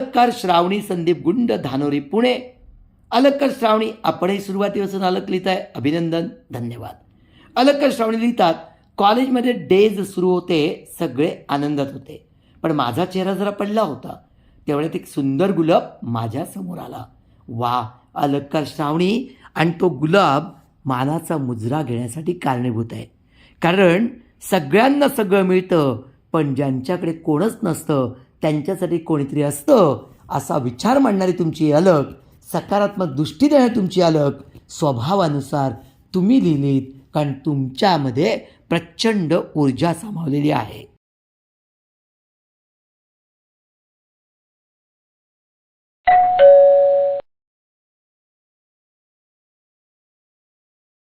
अलंकार श्रावणी संदीप गुंड धानोरी पुणे. अलंकार श्रावणी आपणही सुरुवातीपासून अलक लिहिताय, अभिनंदन, धन्यवाद. अलंकार श्रावणी लिहितात, कॉलेजमध्ये डेज सुरू होते, सगळे आनंदात होते, पण माझा चेहरा जरा पडला होता. तेवढ्यात एक सुंदर गुलाब माझ्या समोर आला. वा, अलंकार श्रावणी आणि तो गुलाब मानाचा मुजरा घेण्यासाठी कारणीभूत आहे. कारण सगळ्यांना सगळं मिळतं, पण ज्यांच्याकडे कोणच नसतं त्यांच्यासाठी कोणीतरी असतं, असा विचार मांडणारी तुमची अलक, सकारात्मक दृष्टी देणारी तुमची अलक स्वभावानुसार तुम्ही लिहिलीत, कारण तुमच्यामध्ये प्रचंड ऊर्जा सामावलेली आहे.